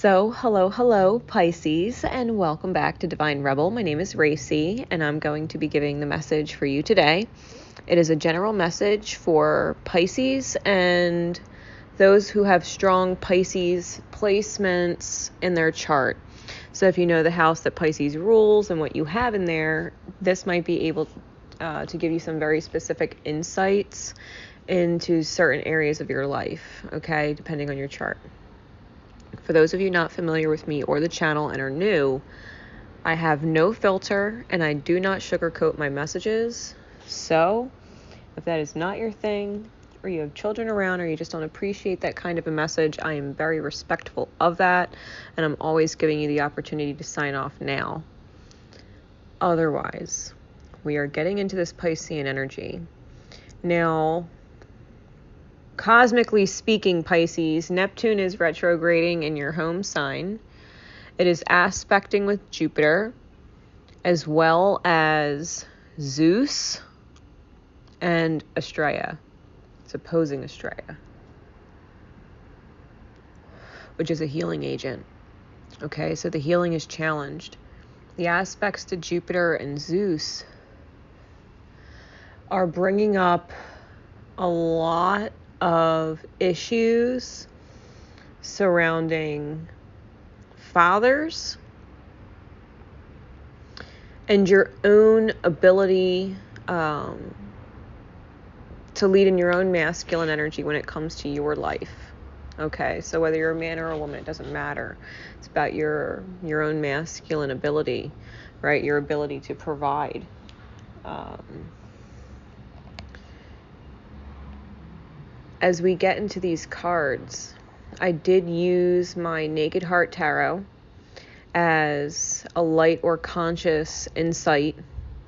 So, hello, Pisces, and welcome back to Divine Rebel. My name is Racey, and I'm going to be giving the message for you today. It is a general message for Pisces and those who have strong Pisces placements in their chart. So if you know the house that Pisces rules and what you have in there, this might be able to give you some very specific insights into certain areas of your life, okay, depending on your chart. For those of you not familiar with me or the channel and are new, I have no filter and I do not sugarcoat my messages. So if that is not your thing, or you have children around, or you just don't appreciate that kind of a message, I am very respectful of that, and I'm always giving you the opportunity to sign off now. Otherwise, we are getting into this Piscean energy. Now, cosmically speaking, Pisces, Neptune is retrograding in your home sign. It is aspecting with Jupiter, as well as Zeus and Astraea. It's opposing Astraea, which is a healing agent. Okay, so the healing is challenged. The aspects to Jupiter and Zeus are bringing up a lot of issues surrounding fathers and your own ability to lead in your own masculine energy when it comes to your life. Okay, so whether you're a man or a woman, it doesn't matter. It's about your own masculine ability, right? Your ability to provide. As we get into these cards, I did use my Naked Heart Tarot as a light or conscious insight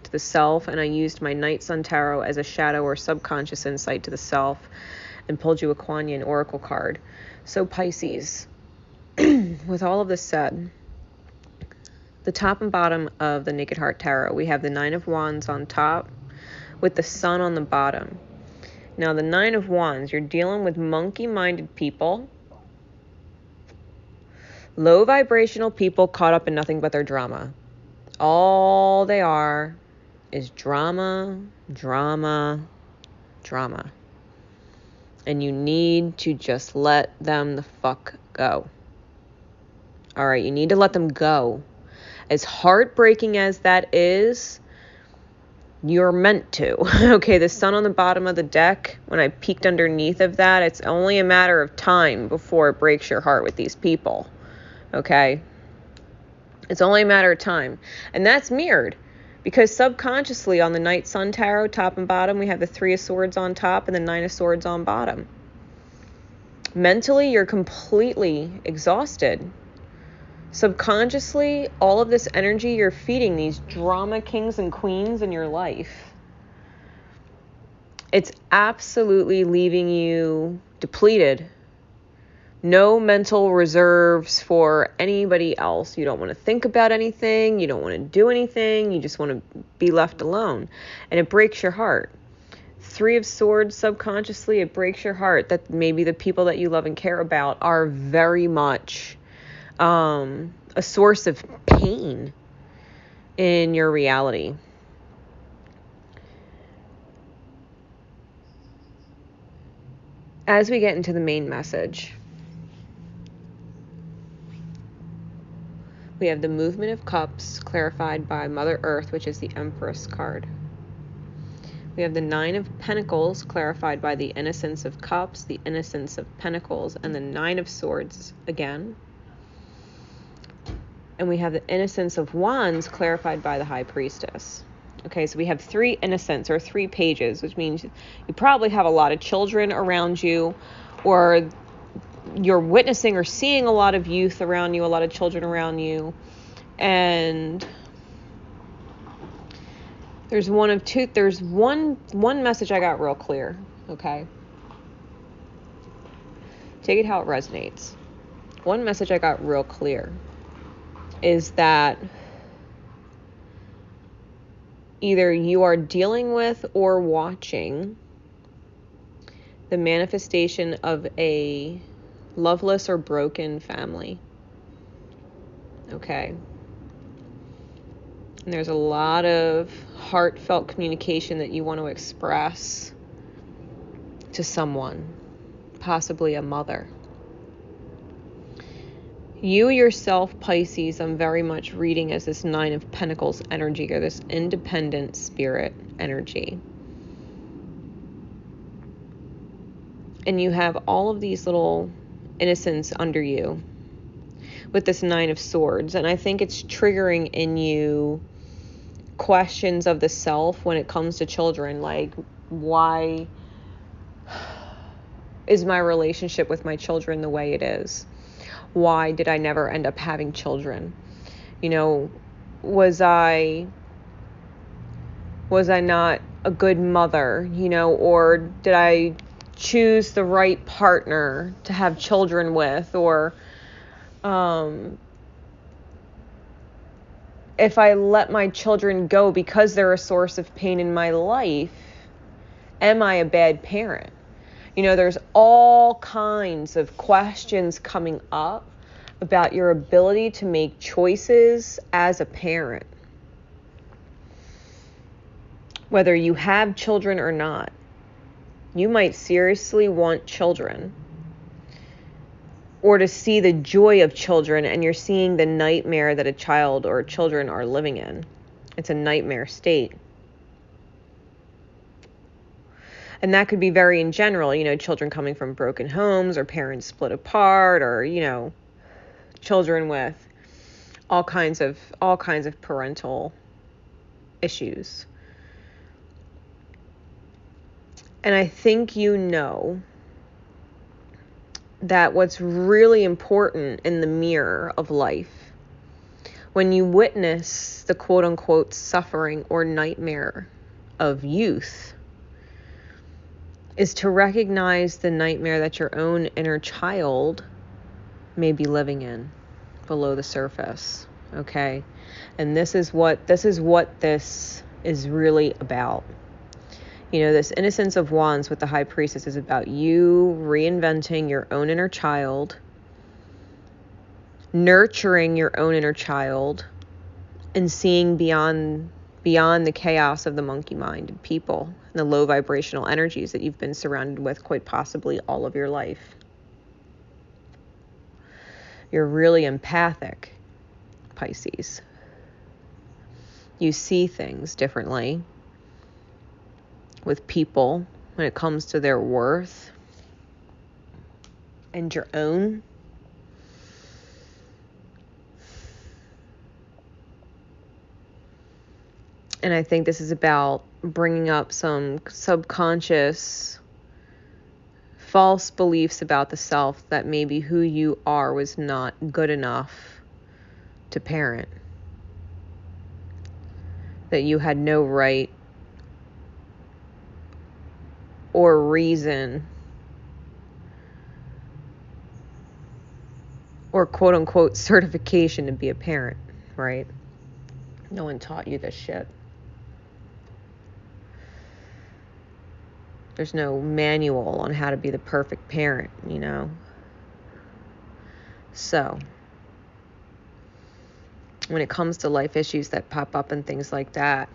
to the self, and I used my Night Sun Tarot as a shadow or subconscious insight to the self, and pulled you a Kuan Yin Oracle card. So Pisces, with all of this said, the top and bottom of the Naked Heart Tarot, we have the Nine of Wands on top with the Sun on the bottom. Now, the Nine of Wands, you're dealing with monkey-minded people, low vibrational people caught up in nothing but their drama. All they are is drama, drama, drama. And you need to just let them the fuck go. All right, you need to let them go. As heartbreaking as that is, you're meant to. Okay, the Sun on the bottom of the deck, when I peeked underneath of that, it's only a matter of time before it breaks your heart with these people. Okay? It's only a matter of time. And that's mirrored, because subconsciously on the Night Sun Tarot, top and bottom, we have the Three of Swords on top and the Nine of Swords on bottom. Mentally, you're completely exhausted. Subconsciously, all of this energy you're feeding these drama kings and queens in your life, it's absolutely leaving you depleted. No mental reserves for anybody else. You don't want to think about anything. You don't want to do anything. You just want to be left alone. And it breaks your heart. Three of Swords, subconsciously, it breaks your heart that maybe the people that you love and care about are very much a source of pain in your reality. As we get into the main message, we have the Movement of Cups clarified by Mother Earth, which is the Empress card. We have the Nine of Pentacles clarified by the Innocence of Cups, the Innocence of Pentacles, and the Nine of Swords again. And we have the Innocence of Wands clarified by the High Priestess. Okay, so we have three innocence, or three pages, which means you probably have a lot of children around you, or you're witnessing or seeing a lot of youth around you, a lot of children around you. And there's one message I got real clear, okay? Take it how it resonates. One message I got real clear is that either you are dealing with or watching the manifestation of a loveless or broken family. okay? And there's a lot of heartfelt communication that you want to express to someone, possibly a mother. You yourself, Pisces, I'm very much reading as this Nine of Pentacles energy, or this independent spirit energy. And you have all of these little innocents under you with this Nine of Swords. And I think it's triggering in you questions of the self when it comes to children. Like, why is my relationship with my children the way it is? Why did I never end up having children? You know, was I not a good mother, you know, or did I choose the right partner to have children with? Or if I let my children go because they're a source of pain in my life, am I a bad parent? You know, there's all kinds of questions coming up about your ability to make choices as a parent, whether you have children or not. You might seriously want children, or to see the joy of children, and you're seeing the nightmare that a child or children are living in. It's a nightmare state. And that could be very in general, you know, children coming from broken homes, or parents split apart, or, you know, children with all kinds of parental issues. And I think you know that what's really important in the mirror of life, when you witness the quote-unquote suffering or nightmare of youth, is to recognize the nightmare that your own inner child may be living in below the surface, okay? And this is what this is really about. You know, this Innocence of Wands with the High Priestess is about you reinventing your own inner child, nurturing your own inner child, and seeing beyond the chaos of the monkey mind and people and the low vibrational energies that you've been surrounded with quite possibly all of your life. You're really empathic, Pisces. You see things differently with people when it comes to their worth and your own. And I think this is about bringing up some subconscious false beliefs about the self, that maybe who you are was not good enough to parent, that you had no right or reason or quote-unquote certification to be a parent, right? No one taught you this shit. There's no manual on how to be the perfect parent, you know? So, when it comes to life issues that pop up and things like that,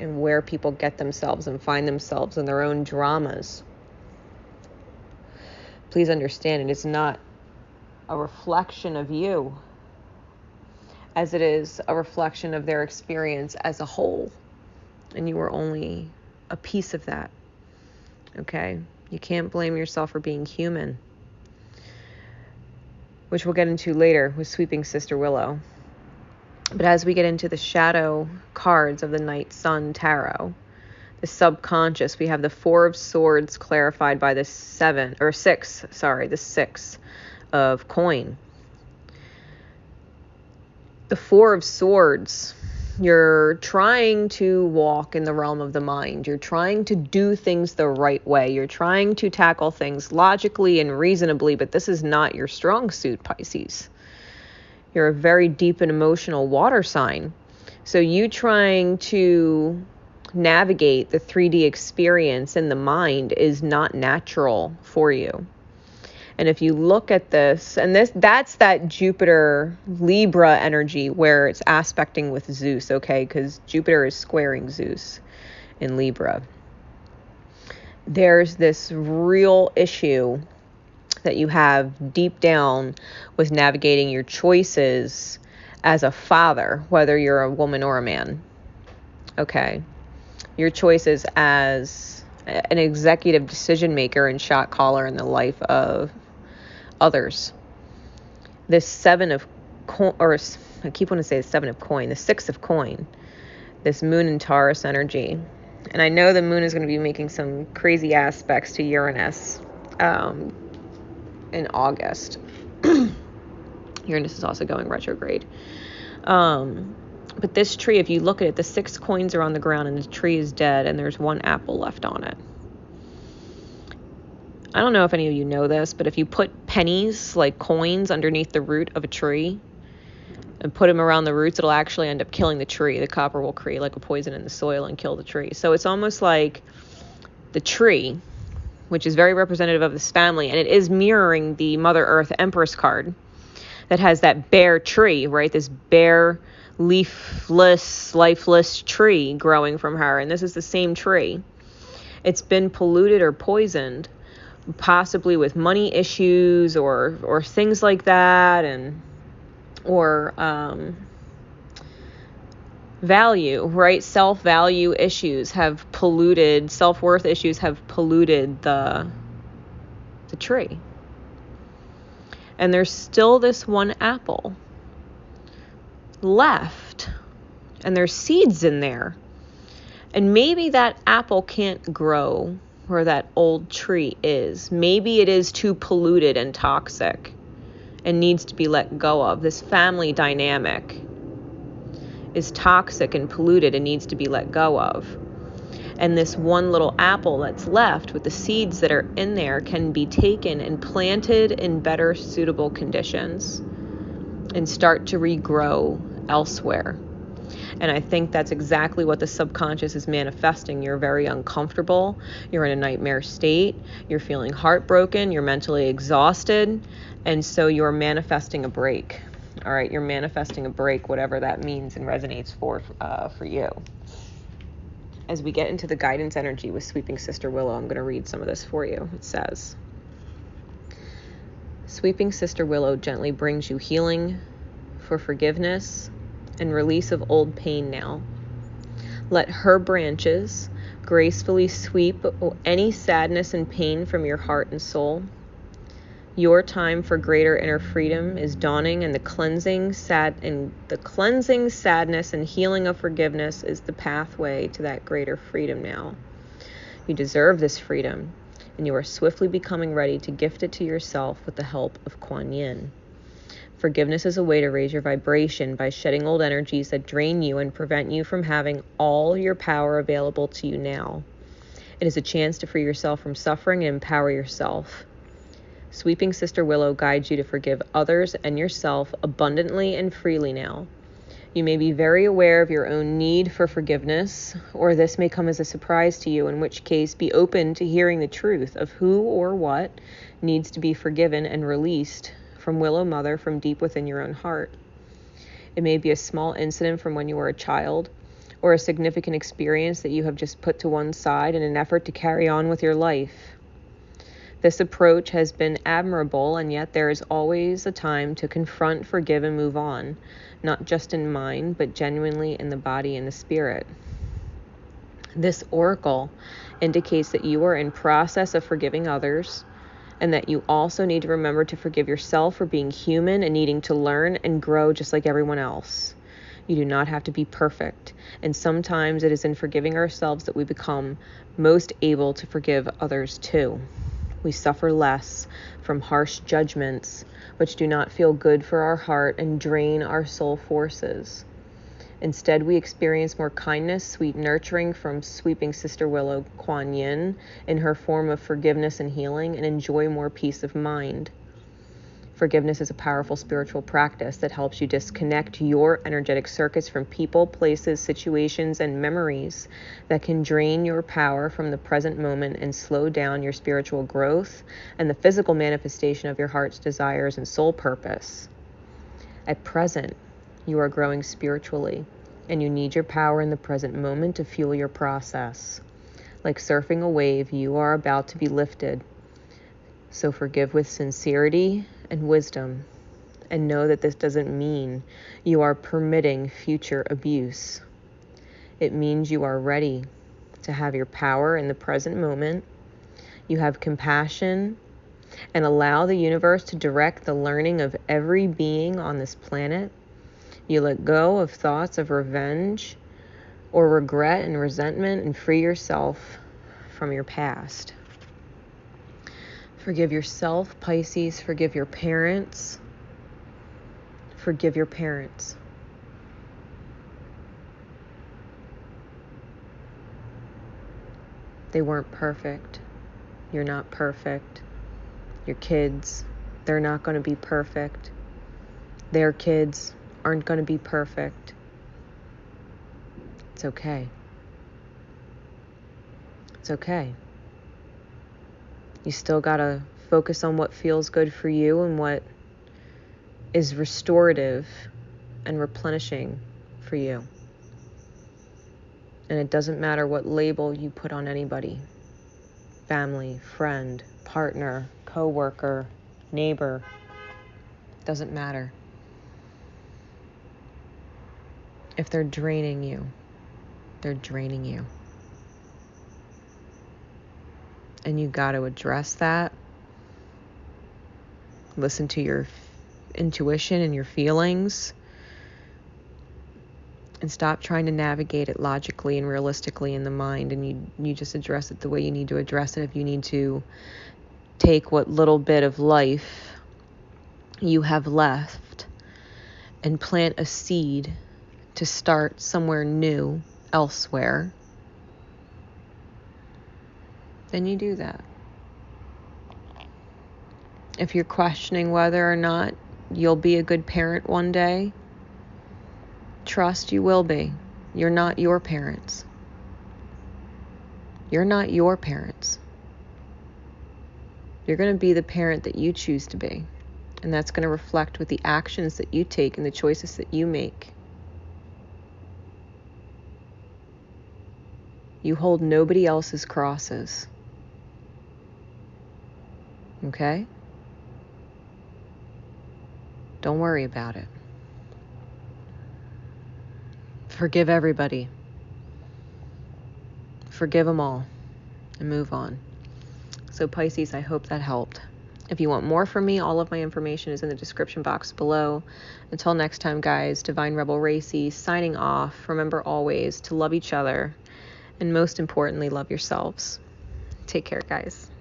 and where people get themselves and find themselves in their own dramas, please understand, it is not a reflection of you, as it is a reflection of their experience as a whole. And you are only a piece of that. Okay? You can't blame yourself for being human, which we'll get into later with Sweeping Sister Willow. But as we get into the shadow cards of the Night Sun Tarot, the subconscious, we have the Four of Swords clarified by the the Six of Coin. The Four of Swords, you're trying to walk in the realm of the mind. You're trying to do things the right way. You're trying to tackle things logically and reasonably, but this is not your strong suit, Pisces. You're a very deep and emotional water sign. So you trying to navigate the 3D experience in the mind is not natural for you. And if you look at this, and that's that Jupiter Libra energy where it's aspecting with Zeus, okay? Because Jupiter is squaring Zeus in Libra. There's this real issue that you have deep down with navigating your choices as a father, whether you're a woman or a man, okay? Your choices as an executive decision maker and shot caller in the life of others. This seven of coin, or I keep wanting to say the seven of coin, the six of coin, this moon and Taurus energy. And I know the moon is going to be making some crazy aspects to Uranus in August. Uranus is also going retrograde. But this tree, if you look at it, the 6 coins are on the ground and the tree is dead and there's one apple left on it. I don't know if any of you know this, but if you put pennies, like coins, underneath the root of a tree and put them around the roots, it'll actually end up killing the tree. The copper will create like a poison in the soil and kill the tree. So it's almost like the tree, which is very representative of this family, and it is mirroring the Mother Earth Empress card that has that bare tree, right? This bare, leafless, lifeless tree growing from her. And this is the same tree. It's been polluted or poisoned, possibly with money issues or things like that, or value, right? Self-value issues have polluted, self-worth issues have polluted the tree. And there's still this one apple left, and there's seeds in there. And maybe that apple can't grow where that old tree is. Maybe it is too polluted and toxic and needs to be let go of. This family dynamic is toxic and polluted and needs to be let go of. And this one little apple that's left with the seeds that are in there can be taken and planted in better suitable conditions and start to regrow elsewhere. And I think that's exactly what the subconscious is manifesting. You're very uncomfortable. You're in a nightmare state. You're feeling heartbroken. You're mentally exhausted. And so you're manifesting a break. All right, you're manifesting a break, whatever that means and resonates for you. As we get into the guidance energy with Sweeping Sister Willow, I'm going to read some of this for you. It says, Sweeping Sister Willow gently brings you healing for forgiveness and release of old pain now. Let her branches gracefully sweep any sadness and pain from your heart and soul. Your time for greater inner freedom is dawning, and the cleansing sadness and healing of forgiveness is the pathway to that greater freedom now. You deserve this freedom, and you are swiftly becoming ready to gift it to yourself with the help of Kuan Yin. Forgiveness is a way to raise your vibration by shedding old energies that drain you and prevent you from having all your power available to you now. It is a chance to free yourself from suffering and empower yourself. Sweeping Sister Willow guides you to forgive others and yourself abundantly and freely now. You may be very aware of your own need for forgiveness, or this may come as a surprise to you, in which case be open to hearing the truth of who or what needs to be forgiven and released from Willow Mother from deep within your own heart. It may be a small incident from when you were a child, or a significant experience that you have just put to one side in an effort to carry on with your life. This approach has been admirable, and yet there is always a time to confront, forgive, and move on, not just in mind, but genuinely in the body and the spirit. This oracle indicates that you are in process of forgiving others, and that you also need to remember to forgive yourself for being human and needing to learn and grow just like everyone else. You do not have to be perfect, and sometimes it is in forgiving ourselves that we become most able to forgive others too. We suffer less from harsh judgments, which do not feel good for our heart and drain our soul forces. Instead, we experience more kindness, sweet nurturing from Sweeping Sister Willow Kuan Yin in her form of forgiveness and healing, and enjoy more peace of mind. Forgiveness is a powerful spiritual practice that helps you disconnect your energetic circuits from people, places, situations, and memories that can drain your power from the present moment and slow down your spiritual growth and the physical manifestation of your heart's desires and soul purpose. At present, you are growing spiritually, and you need your power in the present moment to fuel your process. Like surfing a wave, you are about to be lifted. So forgive with sincerity and wisdom, and know that this doesn't mean you are permitting future abuse. It means you are ready to have your power in the present moment. You have compassion and allow the universe to direct the learning of every being on this planet. You let go of thoughts of revenge or regret and resentment and free yourself from your past. Forgive yourself, Pisces. Forgive your parents. Forgive your parents. They weren't perfect. You're not perfect. Your kids, they're not going to be perfect. Their kids aren't going to be perfect. It's okay. It's okay. You still got to focus on what feels good for you and what is restorative and replenishing for you. And it doesn't matter what label you put on anybody. Family, friend, partner, coworker, neighbor. Doesn't matter. If they're draining you, they're draining you. And you got to address that. Listen to your intuition and your feelings. And stop trying to navigate it logically and realistically in the mind. And you just address it the way you need to address it. If you need to take what little bit of life you have left and plant a seed to start somewhere new elsewhere, then you do that. If you're questioning whether or not you'll be a good parent one day, trust you will be. You're not your parents. You're not your parents. You're going to be the parent that you choose to be. And that's going to reflect with the actions that you take and the choices that you make. You hold nobody else's crosses. Okay? Don't worry about it. Forgive everybody. Forgive them all. And move on. So Pisces, I hope that helped. If you want more from me, all of my information is in the description box below. Until next time, guys, Divine Rebel Racey signing off. Remember always to love each other and most importantly, love yourselves. Take care, guys.